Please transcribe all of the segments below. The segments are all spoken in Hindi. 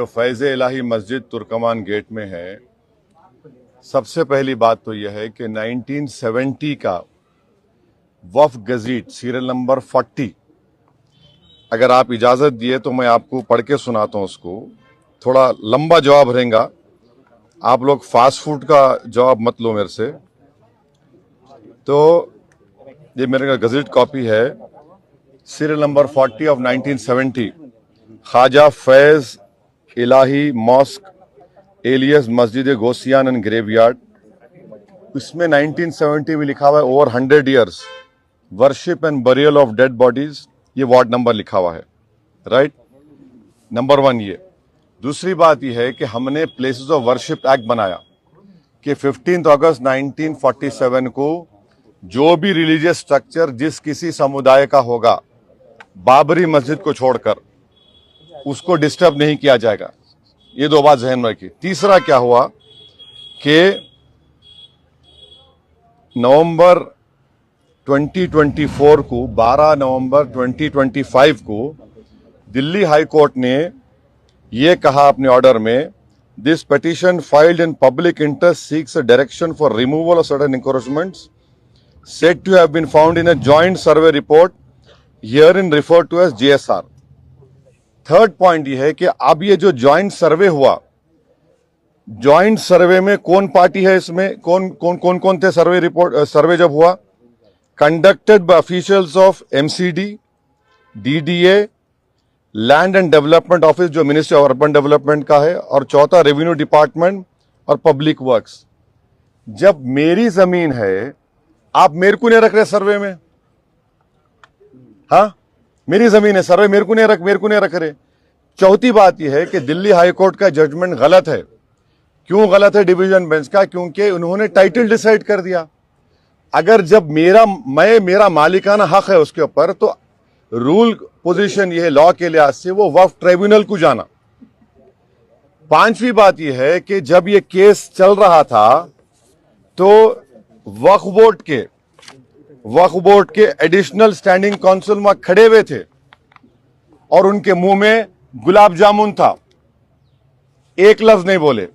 फैज़ इलाही मस्जिद तुर्कमान गेट में है, सबसे पहली बात तो यह है कि 1970 का वफ़ गज़ीट सीरियल नंबर 40, अगर आप इजाज़त दिए तो मैं आपको पढ़ के सुनाता हूँ उसको। थोड़ा लंबा जवाब रहेगा, आप लोग फास्ट फूड का जवाब मत लो मेरे से। तो ये मेरे गज़ीट कॉपी है, serial number 40 of 1970, Khwaja Faiz Ilahi mosque alias Masjid Ghousiyan and graveyard. इसमें 1970 में लिखा हुआ है over 100 years worship and burial of dead bodies. ये वार्ड नंबर लिखा हुआ है, राइट। नंबर 1 ये। दूसरी बात यह है कि हमने प्लेसेस ऑफ वर्शिप एक्ट बनाया कि 15 अगस्त 1947 को जो भी रिलीजियस स्ट्रक्चर जिस किसी समुदाय का होगा, बाबरी मस्जिद को छोड़कर, उसको डिस्टर्ब नहीं किया जाएगा। ये 2 बात ज़हन में रखिए। तीसरा क्या हुआ कि नवंबर 2024 को 12 नवंबर 2025 को दिल्ली हाई कोर्ट ने ये कहा अपने ऑर्डर में, this petition filed in public interest seeks a direction for removal of certain encroachments said to have been found in a joint survey report herein referred to as JSR। Third point ये है कि अब ये जो ज्वाइंट सर्वे हुआ, ज्वाइंट सर्वे में कौन पार्टी है, इसमें कौन थे सर्वे रिपोर्ट सर्वे जब हुआ, conducted by officials of MCD, DDA, land and development office जो मिनिस्ट्री ऑफ अर्बन डेवलपमेंट का है, और चौथा रेवेन्यू डिपार्टमेंट और पब्लिक वर्क्स। जब मेरी जमीन है, आप मेरे को नहीं रख रहे सर्वे में, हाँ मेरी जमीन है, सर्वे मेरे को नहीं रख रहे। चौथी बात यह है कि दिल्ली हाई कोर्ट का जजमेंट गलत है। क्यों गलत है डिवीजन बेंच का? क्योंकि उन्होंने टाइटल डिसाइड कर दिया। अगर जब मेरा मालिकाना हक है उसके ऊपर, तो रूल पोजीशन यह है लॉ के लिहाज से वो वक्फ ट्रिब्यूनल को जाना। पांचवी बात यह है कि जब ये केस चल रहा था तो वक्फ बोर्ड के एडिशनल स्टैंडिंग काउंसिल वहां खड़े हुए थे और उनके मुंह में गुलाब जामुन था, एक लफ्ज नहीं बोले।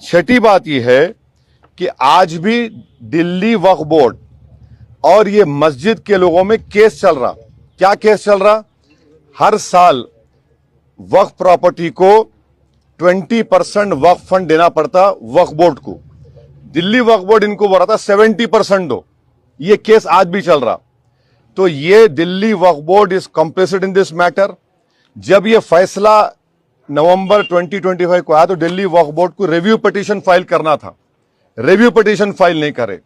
छठी बात यह है कि आज भी दिल्ली वक्फ बोर्ड और ये मस्जिद के लोगों में केस चल रहा। क्या केस चल रहा? हर साल वक्फ प्रॉपर्टी को 20% वक्फ फंड देना पड़ता वक्फ बोर्ड को। दिल्ली वक्फ बोर्ड इनको बोल रहा था 70% दो। ये केस आज भी चल रहा। तो ये Delhi Waqf board is complicit in this matter. जब ये फैसला नवंबर 2025 को आया तो दिल्ली वक्फ बोर्ड को रिव्यू पिटीशन फाइल करना था, रिव्यू पिटीशन फाइल नहीं करे।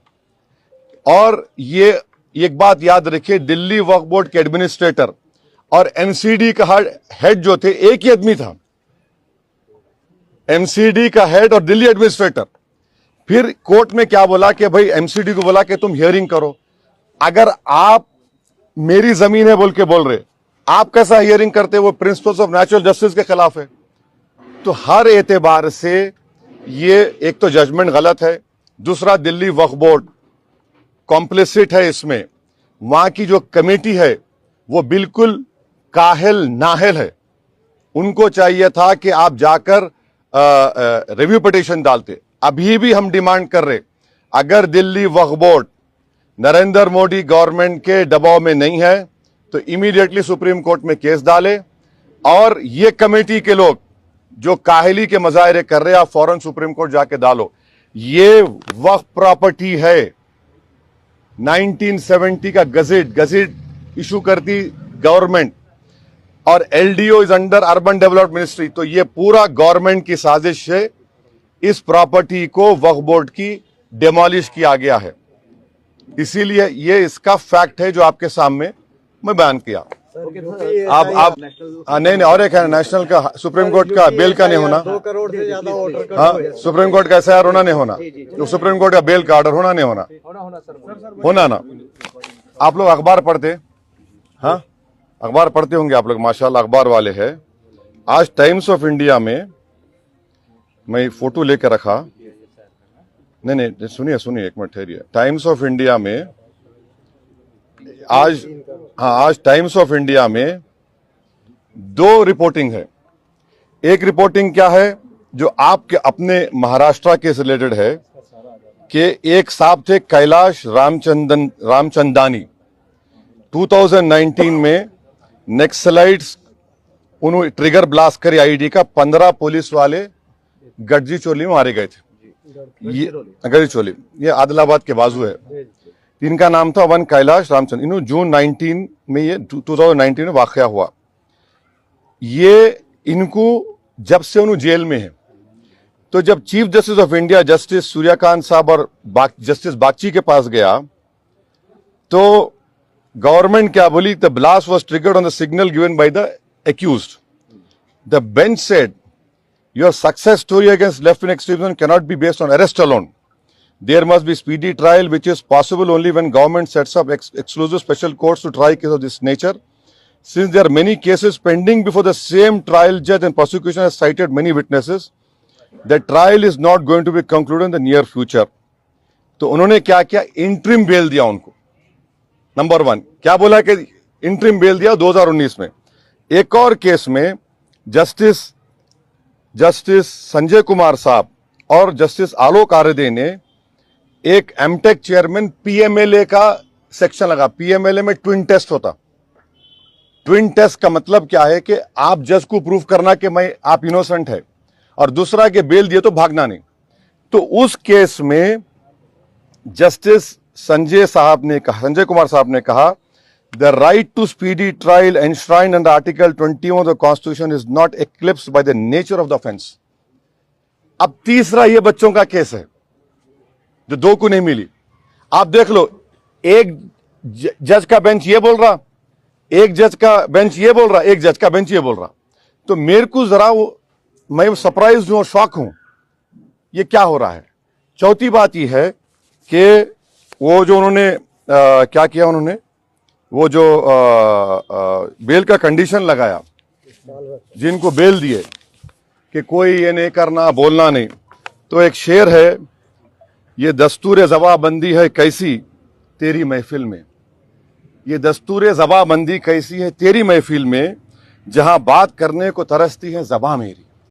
और ये एक बात याद रखिए, दिल्ली वक्फ बोर्ड के एडमिनिस्ट्रेटर और MCD का हेड जो थे, एक ही आदमी था। MCD का हेड और दिल्ली एडमिनिस्ट्रेटर। फिर कोर्ट में क्या बोला कि भाई MCD को बोला कि तुम हियरिंग करो। अगर आप मेरी जमीन है बोल के बोल रहे, आप कैसा हियरिंग करते? वो प्रिंसिपल्स ऑफ नेचुरल जस्टिस के खिलाफ है। तो हर एतबार से ये एक तो जजमेंट गलत है, दूसरा दिल्ली वक्फ बोर्ड कॉम्प्लिसिट है इसमें। वहां की जो कमेटी है वो बिल्कुल काहिल नाहिल है। उनको चाहिए था कि आप जाकर रिव्यू पिटीशन डालते। अभी भी हम डिमांड कर रहे, अगर दिल्ली वक्फ बोर्ड नरेंद्र मोदी गवर्नमेंट के दबाव में नहीं है तो इमीडिएटली सुप्रीम कोर्ट में केस डाले, और ये कमेटी के लोग जो काहिली के मजाहरे कर रहे हैं, आप फौरन सुप्रीम कोर्ट जाके डालो। ये वक्फ प्रॉपर्टी है। 1970 का गजेट इशू करती गवर्नमेंट, और LDO is under urban development ministry. तो ये पूरा गवर्नमेंट की साजिश है। इस प्रॉपर्टी को वक्फ बोर्ड की डिमोलिश किया गया है। इसीलिए ये इसका फैक्ट है जो आपके सामने मैं बयान किया। आप नहीं, और एक है नेशनल का, सुप्रीम कोर्ट का बेल का नहीं होना। 2 करोड़ से ज्यादा ऑर्डर हाँ, सुप्रीम कोर्ट का SIR होना नहीं होना, तो सुप्रीम कोर्ट का बेल का ऑर्डर होना नहीं होना ना। आप लोग अखबार पढ़ते, हाँ अखबार पढ़ते होंगे आप लोग, माशाल्लाह अखबार वाले हैं। आज टाइम्स ऑफ इंडिया में मैं फोटो लेकर रखा, नहीं सुनिए एक मिनट ठहरिए। टाइम्स ऑफ इंडिया में आज टाइम्स ऑफ इंडिया में 2 रिपोर्टिंग है। एक रिपोर्टिंग क्या है जो आपके अपने महाराष्ट्र के रिलेटेड है कि एक साहब थे कैलाश रामचंदानी 2019 में नक्सलाइट्स उन्होंने ट्रिगर ब्लास्ट करी आईडी का 15 पुलिस वाले गढ़जी चोली में मारे गए थे। ये गढ़जी चोली ये आदिलाबाद के बाजू है। इनका नाम था वन कैलाश रामचंद्र। इन्होंने जून 19 में ये 2019 में वाकया हुआ। ये इनको जब से उन्होंने जेल में है तो जब chief justice of India justice Suryakant साहब और जस्टिस बागची के पास गया तो गवर्नमेंट क्या बोली, the blast was triggered on the signal given by the accused. The bench said, your success story against left-wing extremism cannot be based on arrest alone. There must be speedy trial, which is possible only when government sets up exclusive special courts to try cases of this nature. Since there are many cases pending before the same trial judge and prosecution has cited many witnesses, the trial is not going to be concluded in the near future. तो उन्होंने क्या किया, इंटरिम बेल दिया उनको। नंबर वन क्या बोला कि इंटरिम बेल दिया 2019 में। एक और केस में जस्टिस संजय कुमार साहब और जस्टिस आलोक आरादे ने एक एमटेक चेयरमैन पीएमएलए का सेक्शन लगा। पीएमएलए में ट्विन टेस्ट होता। ट्विन टेस्ट का मतलब क्या है कि आप जज को प्रूव करना कि आप इनोसेंट है और दूसरा के बेल दिए तो भागना नहीं। तो उस केस में जस्टिस संजय कुमार साहब ने कहा, the right to speedy trial enshrined under Article 21 of the Constitution is not eclipsed by the nature of the offense. अब तीसरा ये बच्चों का केस है जो दो को नहीं मिली। आप देख लो, एक जज का बेंच ये बोल रहा, एक जज का बेंच ये बोल रहा, एक जज का बेंच ये बोल रहा। तो मेरे को जरा मैं सरप्राइज हूं और शॉक हूं, ये क्या हो रहा है। चौथी बात ये है कि वो जो उन्होंने क्या किया, उन्होंने वो जो बेल का कंडीशन लगाया, जिनको बेल दिए कि कोई ये नहीं करना, बोलना नहीं। तो एक शेर है, ये दस्तूर जबाबंदी है कैसी तेरी महफिल में। ये दस्तूर जबाबंदी कैसी है तेरी महफिल में, जहां बात करने को तरसती है ज़बां मेरी।